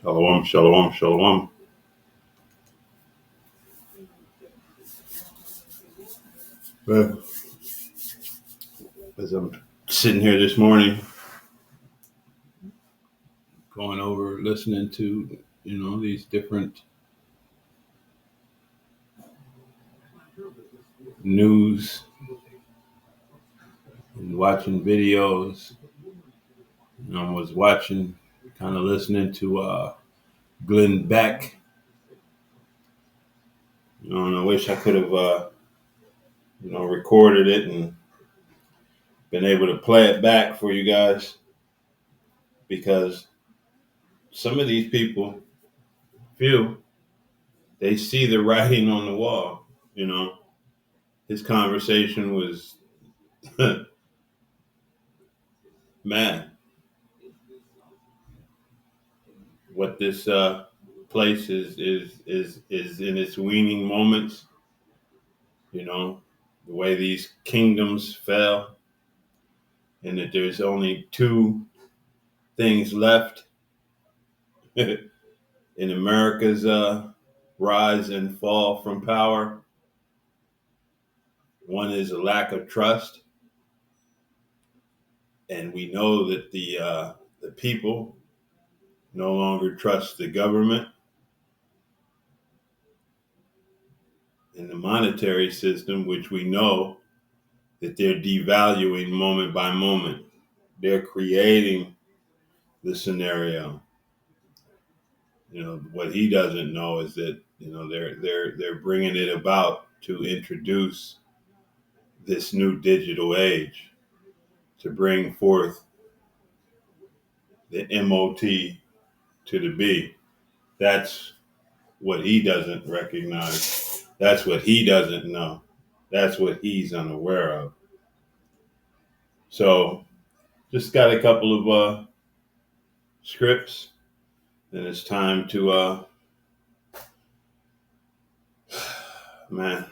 Shalom, shalom, shalom. Well, as I'm sitting here this morning, going over, listening to, these different news and watching videos, I was watching, kind of listening to Glenn Beck. And I wish I could have, recorded it and been able to play it back for you guys, because some of these people feel they see the writing on the wall. His conversation was, man, what this place is in its weaning moments. The way these kingdoms fell, and that there's only two things left in America's rise and fall from power. One is a lack of trust, and we know that the people no longer trust the government and the monetary system, which we know that they're devaluing moment by moment. They're creating the scenario. What he doesn't know is that they're bringing it about to introduce this new digital age, to bring forth the MOT to the B. That's what he doesn't recognize. That's what he doesn't know. That's what he's unaware of. So, just got a couple of scripts. Then it's time to, man,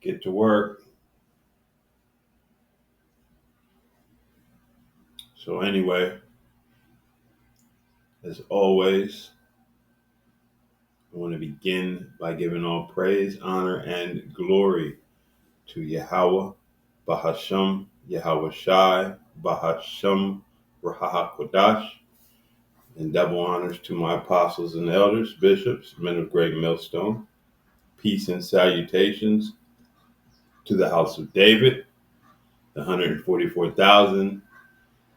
get to work. So anyway, as always, I want to begin by giving all praise, honor, and glory to Yahweh, Bahasham, Yahweh Shai, Bahasham, Rahakodash, and double honors to my apostles and elders, bishops, men of great millstone. Peace and salutations to the house of David, the 144,000,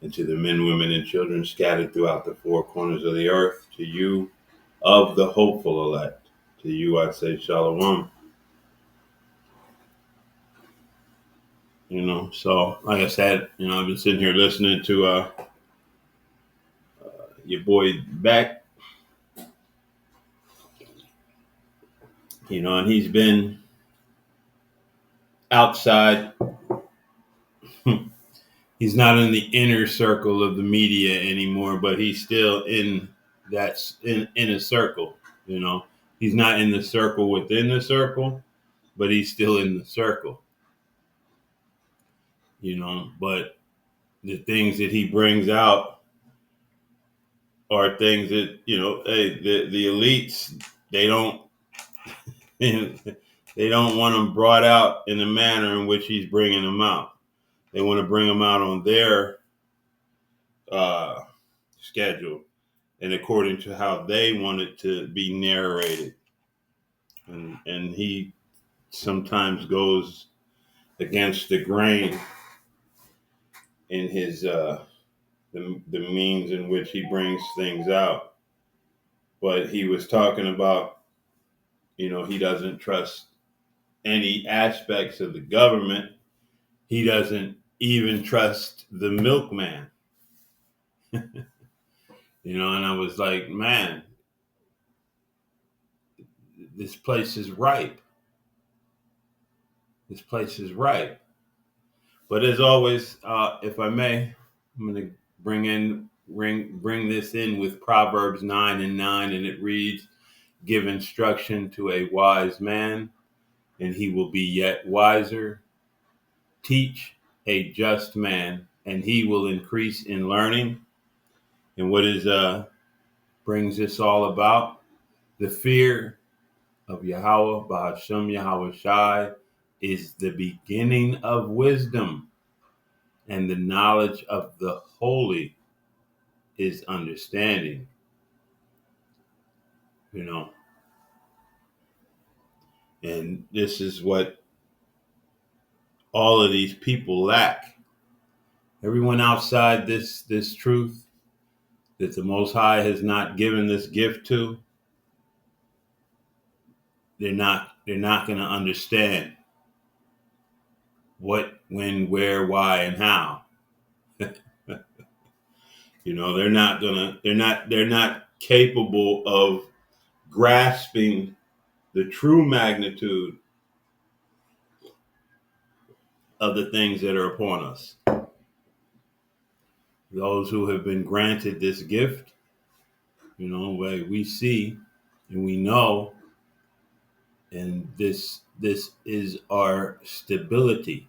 and to the men, women, and children scattered throughout the four corners of the earth. To you, of the hopeful elect, to you I say shalom. So like I said, I've been sitting here listening to your boy Beck, and he's been outside. He's not in the inner circle of the media anymore, but he's still in in a circle. He's not in the circle within the circle, but he's still in the circle. But the things that he brings out are things that, hey, the elites, they don't they don't want them brought out in the manner in which he's bringing them out. They want to bring them out on their schedule and according to how they want it to be narrated. And he sometimes goes against the grain in his the means in which he brings things out. But he was talking about, he doesn't trust any aspects of the government. He doesn't even trust the milkman. And I was like, man, this place is ripe. This place is ripe. But as always, if I may, I'm going to bring this in with Proverbs 9:9, and it reads, "Give instruction to a wise man, and he will be yet wiser. Teach a just man, and he will increase in learning." And what is brings this all about. The fear of Yahweh, Bahashem Yahweh Shai, is the beginning of wisdom, and the knowledge of the holy is understanding. And this is what all of these people lack. Everyone outside this truth that the Most High has not given this gift to, they're not going to understand what, when, where, why, and how. They're not capable of grasping the true magnitude of the things that are upon us. Those who have been granted this gift, we see and we know, and this is our stability.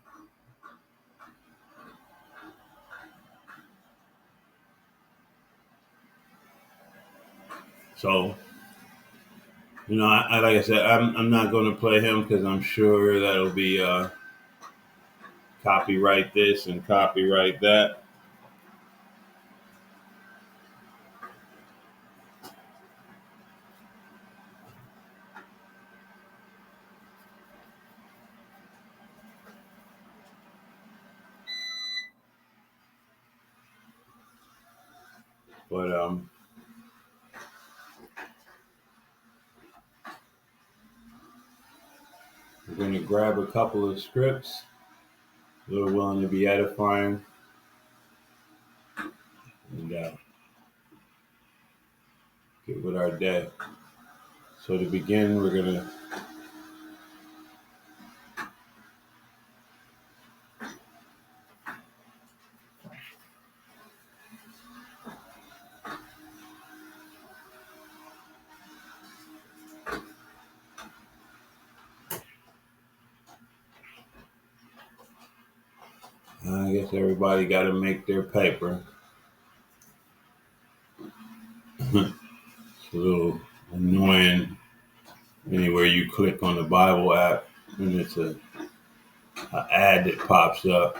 So, like I said, I'm not going to play him because I'm sure that'll be copyright this and copyright that. But we're going to grab a couple of scripts that are willing to be edifying, and get with our day. So to begin, we're going to I guess everybody got to make their paper. It's a little annoying anywhere you click on the Bible app and it's an ad that pops up.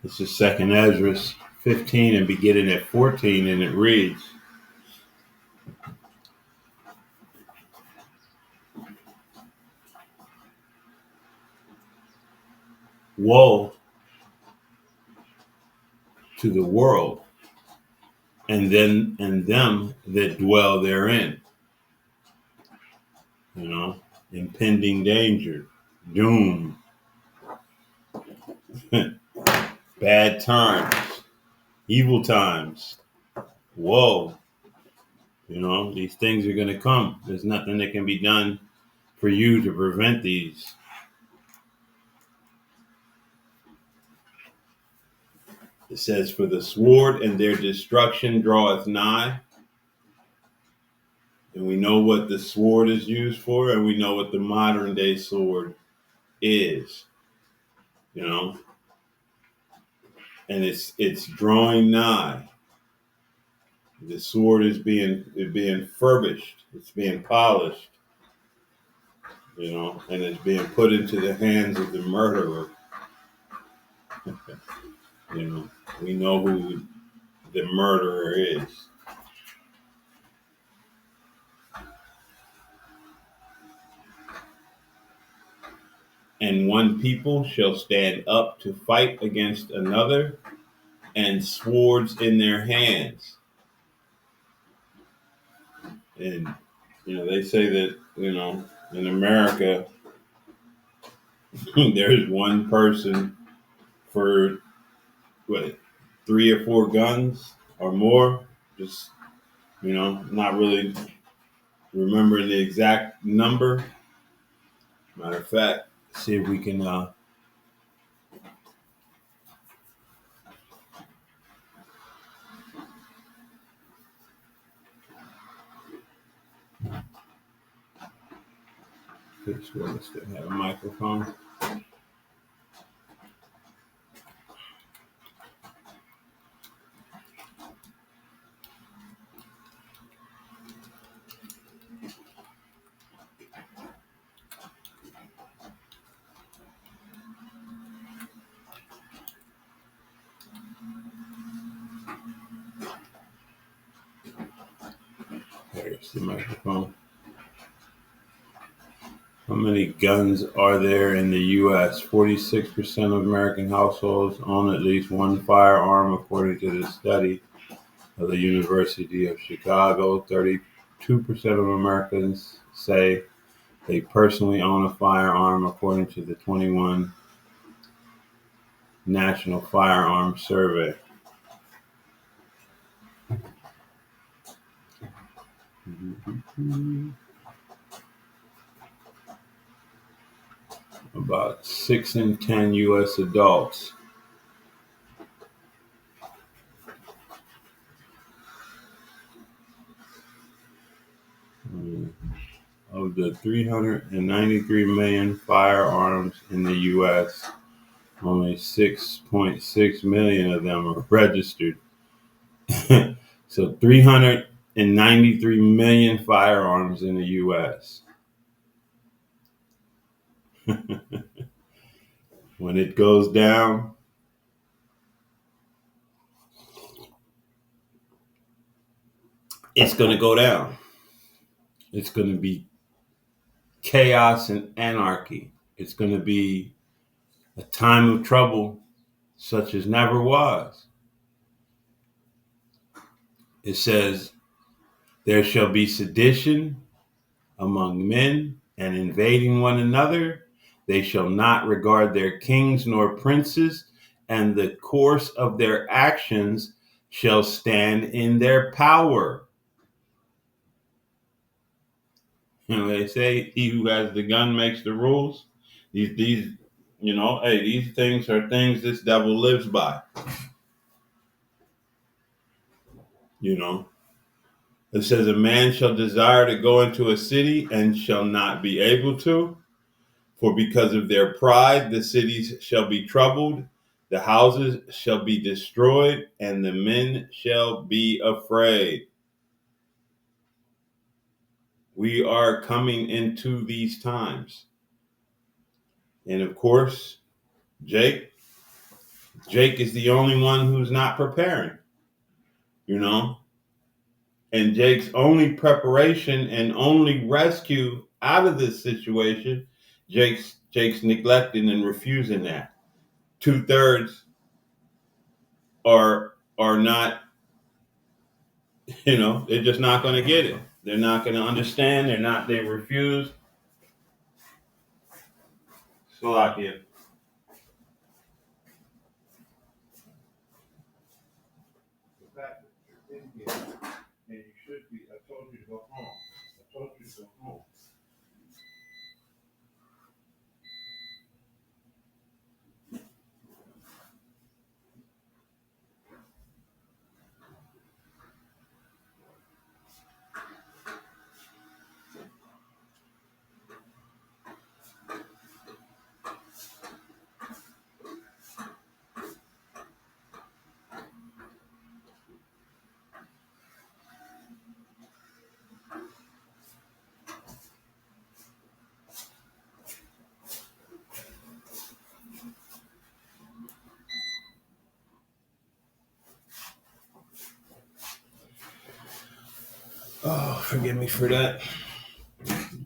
This is 2nd Ezra 15 and beginning at 14, and it reads, "Woe to the world and them that dwell therein." Impending danger, doom, bad times, evil times. Woe. These things are going to come. There's nothing that can be done for you to prevent these. It says, "For the sword and their destruction draweth nigh." And we know what the sword is used for, and we know what the modern day sword is. And it's drawing nigh. The sword is being furbished. It's being polished. And it's being put into the hands of the murderer. We know who the murderer is. "And one people shall stand up to fight against another, and swords in their hands." And they say that in America there's one person for 3 or 4 guns or more. Just not really remembering the exact number. Matter of fact, see if we can fix where we still have a microphone. Here's the microphone. How many guns are there in the U.S.? 46% of American households own at least one firearm, according to the study of the University of Chicago. 32% of Americans say they personally own a firearm, according to the 21 National Firearms Survey. About 6 in 10 U.S. adults of the 393 million firearms in the U.S., only 6.6 million of them are registered. So 393 million firearms in the U.S. When it goes down, it's going to go down. It's going to be chaos and anarchy. It's going to be a time of trouble such as never was. It says, there shall be sedition among men and invading one another. They shall not regard their kings nor princes, and the course of their actions shall stand in their power. They say he who has the gun makes the rules. These, hey, these things are things this devil lives by. It says a man shall desire to go into a city and shall not be able to, for because of their pride the cities shall be troubled, the houses shall be destroyed, and the men shall be afraid. We are coming into these times. And of course, Jake is the only one who's not preparing, And Jake's only preparation and only rescue out of this situation, Jake's neglecting and refusing that. 2/3 are not, they're just not going to get it. They're not going to understand. They refuse. Slovakia. The fact that you're in here and you should be, I told you to go home. I told you to go home. Oh, forgive me for that.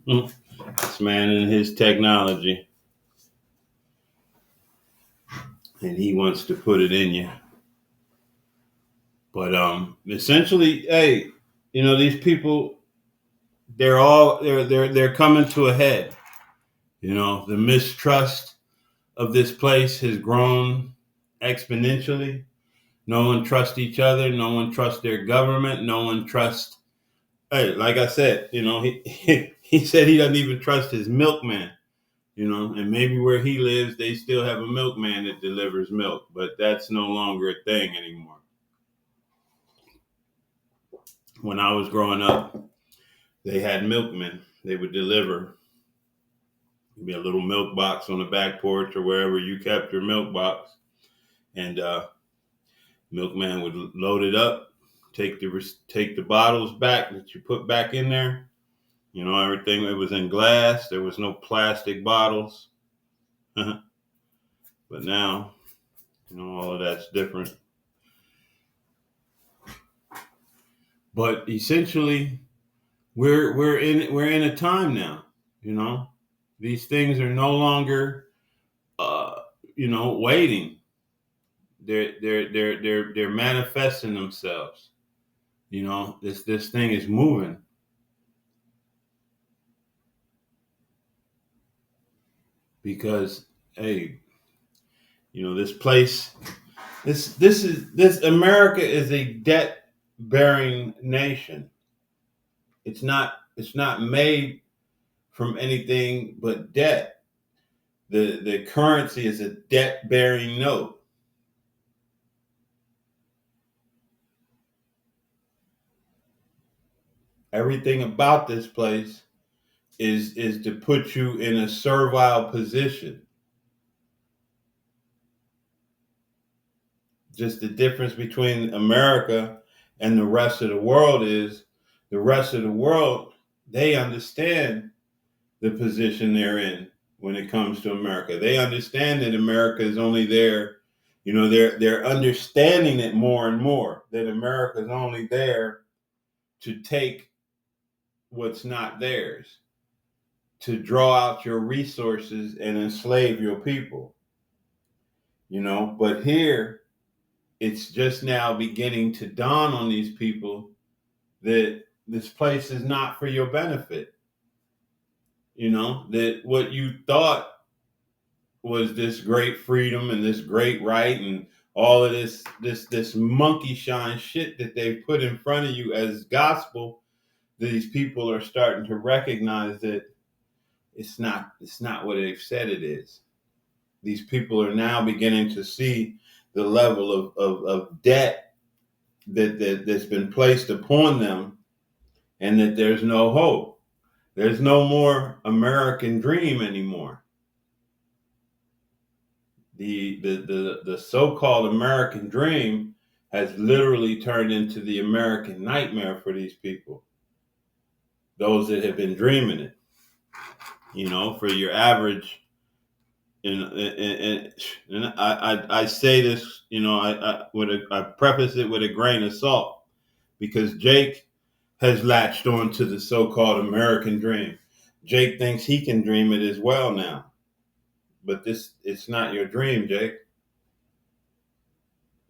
This man and his technology. And he wants to put it in you. But essentially, hey, these people, they're coming to a head. The mistrust of this place has grown exponentially. No one trusts each other. No one trusts their government. No one trusts. Hey, like I said, he said he doesn't even trust his milkman. And maybe where he lives, they still have a milkman that delivers milk, but that's no longer a thing anymore. When I was growing up, they had milkmen. They would deliver. There'd be a little milk box on the back porch or wherever you kept your milk box, and milkman would load it up, take the bottles back that you put back in there. Everything, it was in glass. There was no plastic bottles. But now, all of that's different. But essentially, we're in a time now. You know, these things are no longer uh, waiting. They're manifesting themselves. This thing is moving because, hey, this place, this America is a debt bearing nation. It's not made from anything but debt. The currency is a debt bearing note. Everything about this place is to put you in a servile position. Just the difference between America and the rest of the world is the rest of the world, they understand the position they're in when it comes to America. They understand that America is only there. They're understanding it more and more, that America is only there to take what's not theirs, to draw out your resources and enslave your people. But here it's just now beginning to dawn on these people that this place is not for your benefit. That what you thought was this great freedom and this great right and all of this monkey shine shit that they put in front of you as gospel, these people are starting to recognize that it's not what they've said it is. These people are now beginning to see the level of debt that's been placed upon them, and that there's no hope. There's no more American dream anymore. The so-called American dream has literally turned into the American nightmare for these people, those that have been dreaming it. For your average, and I say this, I preface it with a grain of salt, because Jake has latched on to the so-called American dream. Jake thinks he can dream it as well now. But it's not your dream, Jake.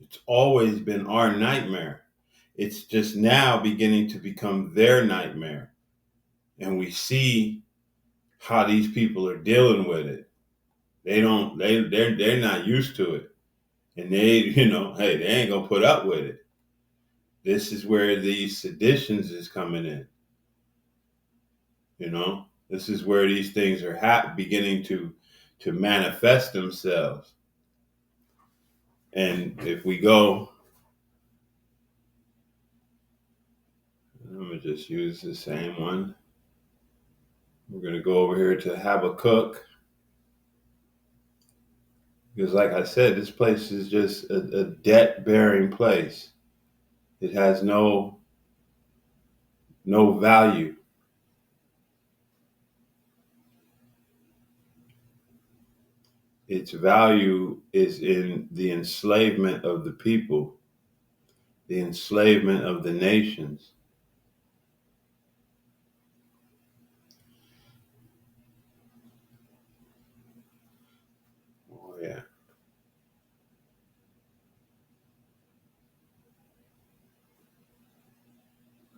It's always been our nightmare. It's just now beginning to become their nightmare. And we see how these people are dealing with it. They're not used to it. And hey, they ain't gonna put up with it. This is where these seditions is coming in. This is where these things are beginning to manifest themselves. And if we go, I'm gonna just use the same one. We're gonna go over here to Habakkuk, because, like I said, this place is just a debt-bearing place. It has no value. Its value is in the enslavement of the people, the enslavement of the nations. Oh yeah.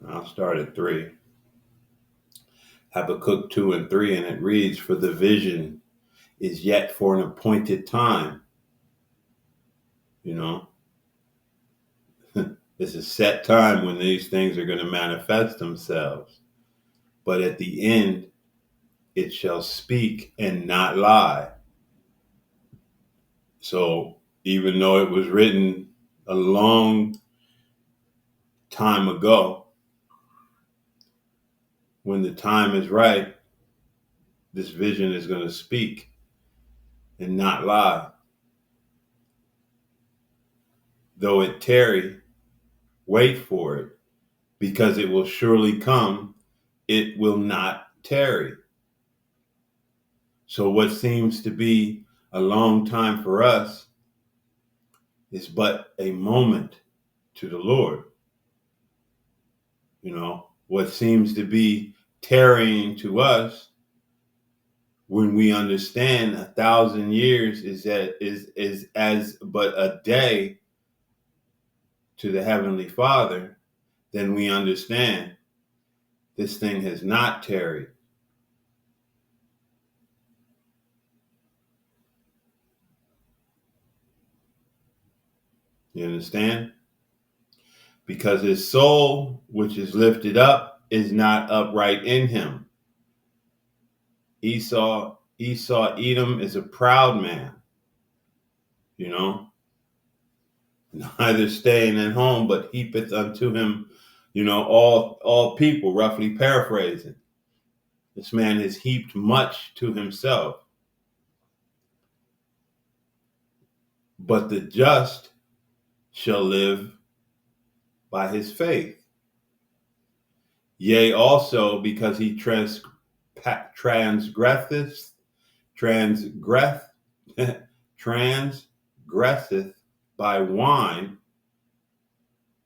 I'll start at 3. Habakkuk 2 and 3, and it reads, "For the vision is yet for an appointed time." You know, it's a set time when these things are going to manifest themselves. But at the end, it shall speak and not lie. So even though it was written a long time ago, when the time is right, this vision is going to speak and not lie. Though it tarry, wait for it, because it will surely come. It will not tarry. So what seems to be a long time for us is but a moment to the Lord. what seems to be tarrying to us, when we understand 1,000 years is as but a day to the Heavenly Father, then we understand this thing has not tarried. You understand? Because his soul, which is lifted up, is not upright in him. Edom is a proud man, you know, neither staying at home, but heapeth unto him, all people, roughly paraphrasing. This man has heaped much to himself. But the just shall live by his faith. Yea, also because he transgresseth by wine.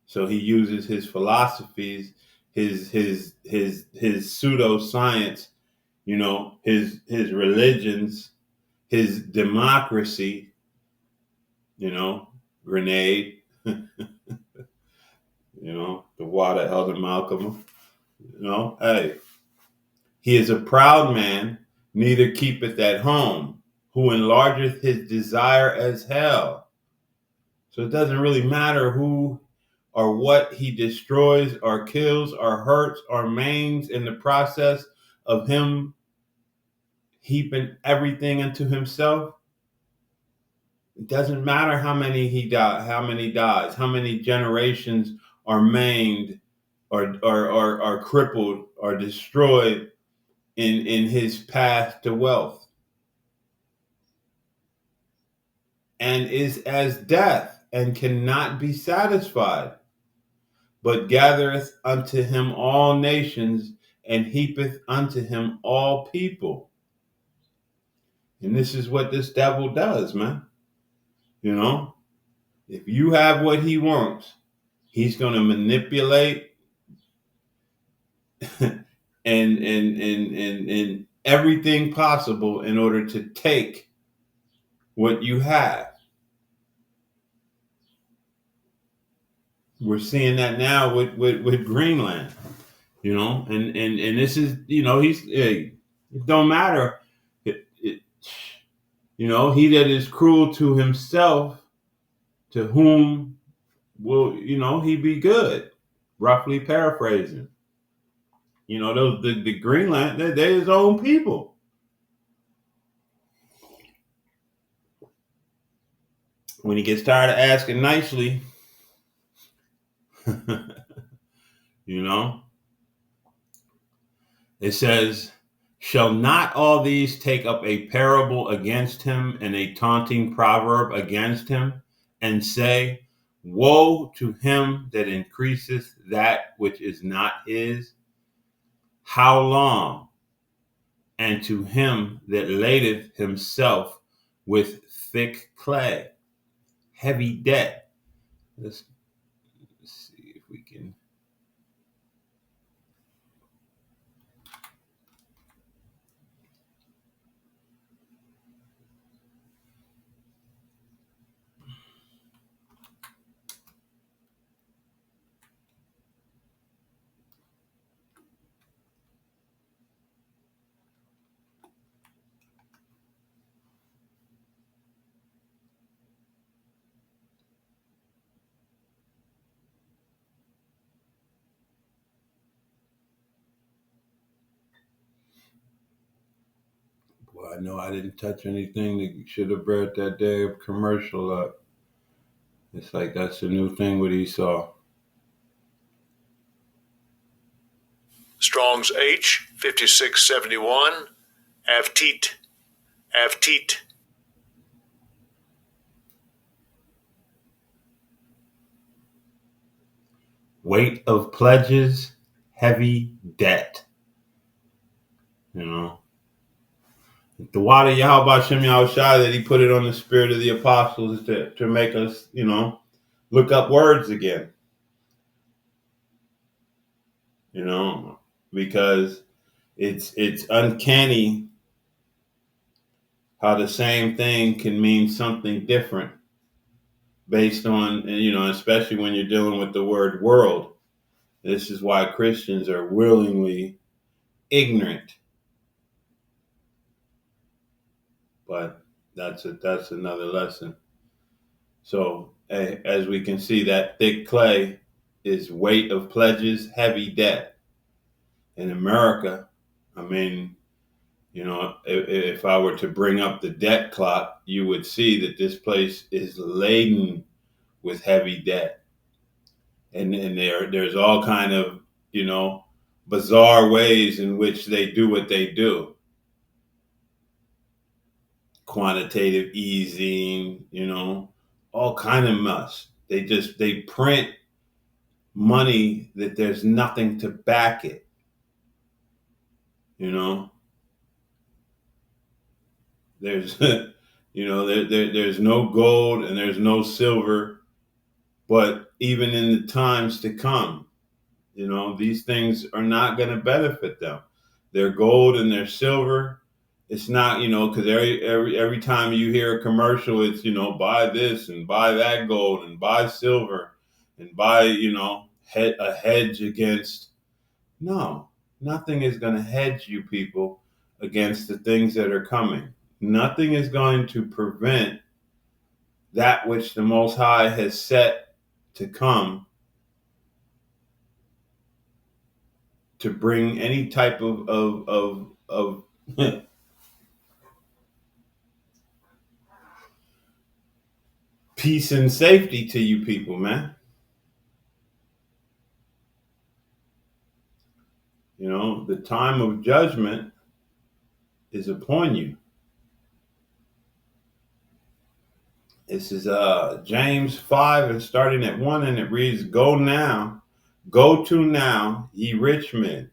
So he uses his philosophies, his pseudoscience, his religions, his democracy, grenade, the water elder Malcolm, hey, he is a proud man, neither keepeth at home, who enlargeth his desire as hell. So it doesn't really matter who or what he destroys or kills or hurts or maims in the process of him heaping everything into himself. It doesn't matter how many dies, how many generations are maimed or crippled or destroyed in his path to wealth. And is as death, and cannot be satisfied, but gathereth unto him all nations, and heapeth unto him all people. And this is what this devil does, man. If you have what he wants, he's going to manipulate and everything possible in order to take what you have. We're seeing that now with Greenland, and this is, it don't matter. He that is cruel to himself, to whom will, he be good, roughly paraphrasing. Those the Greenland, they're his own people. When he gets tired of asking nicely, it says, shall not all these take up a parable against him and a taunting proverb against him, and say, woe to him that increaseth that which is not his? How long? And to him that ladeth himself with thick clay, heavy debt. Let's see if we can. Well, I know I didn't touch anything that should have brought that damn commercial up. It's like that's the new thing with Esau. Strong's H 5671 Avteet. Weight of pledges, heavy debt. The water Yahweh Shem Yahushua, that he put it on the spirit of the apostles to make us, look up words again. you know, because it's uncanny how the same thing can mean something different based on, especially when you're dealing with the word world. This is why Christians are willingly ignorant. But that's another lesson. So as we can see, that thick clay is weight of pledges, heavy debt. In America, I mean, if I were to bring up the debt clock, you would see that this place is laden with heavy debt, and there's all kind of bizarre ways in which they do what they do. Quantitative easing, all kind of mess. They print money that there's nothing to back it. You know, there's there's no gold and there's no silver, but even in the times to come, these things are not going to benefit them. Their gold and their silver, it's not, because every time you hear a commercial, it's buy this and buy that gold and buy silver and buy a hedge against. No, nothing is going to hedge you people against the things that are coming. Nothing is going to prevent that which the Most High has set to come, to bring any type of peace and safety to you people, man. The time of judgment is upon you. This is James 5 and starting at 1, and it reads, go to now, ye rich men,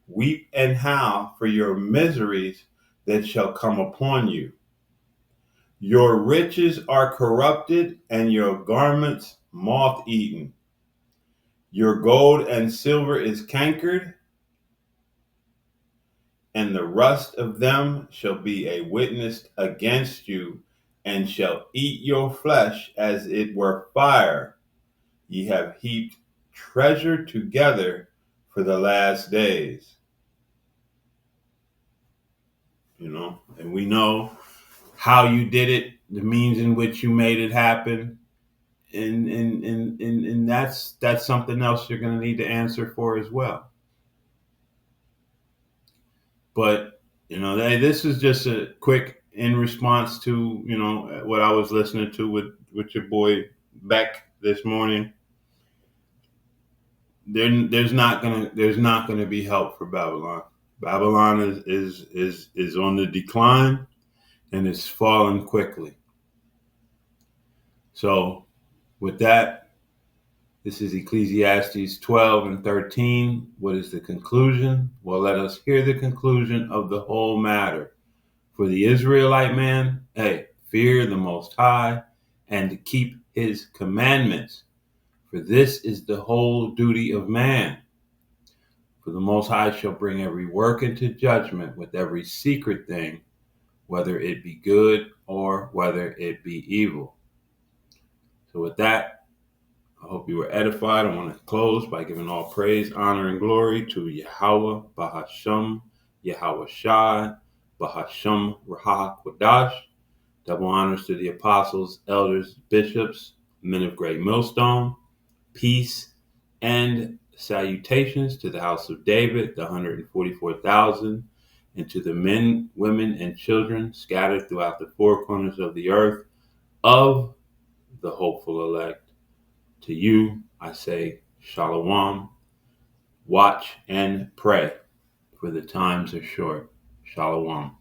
weep and howl for your miseries that shall come upon you. Your riches are corrupted, and your garments moth-eaten. Your gold and silver is cankered, and the rust of them shall be a witness against you, and shall eat your flesh as it were fire. Ye have heaped treasure together for the last days. And we know how you did it, the means in which you made it happen. And that's something else you're going to need to answer for as well. But this is just a quick in response to what I was listening to with your boy Beck this morning. There's not gonna be help for Babylon. Babylon is on the decline, and it's falling quickly. So with that, this is Ecclesiastes 12 and 13. What is the conclusion? Well, let us hear the conclusion of the whole matter. For the Israelite man, fear the Most High and keep his commandments. For this is the whole duty of man. For the Most High shall bring every work into judgment with every secret thing, whether it be good or whether it be evil. So with that, I hope you were edified. I want to close by giving all praise, honor, and glory to Yahweh, Bahasham, Yahweh Shai, Bahasham Rahah Kwadash. Double honors to the apostles, elders, bishops, men of great millstone. Peace and salutations to the house of David, the 144,000, and to the men, women, and children scattered throughout the four corners of the earth of the hopeful elect. To you, I say, Shalom. Watch and pray, for the times are short. Shalom.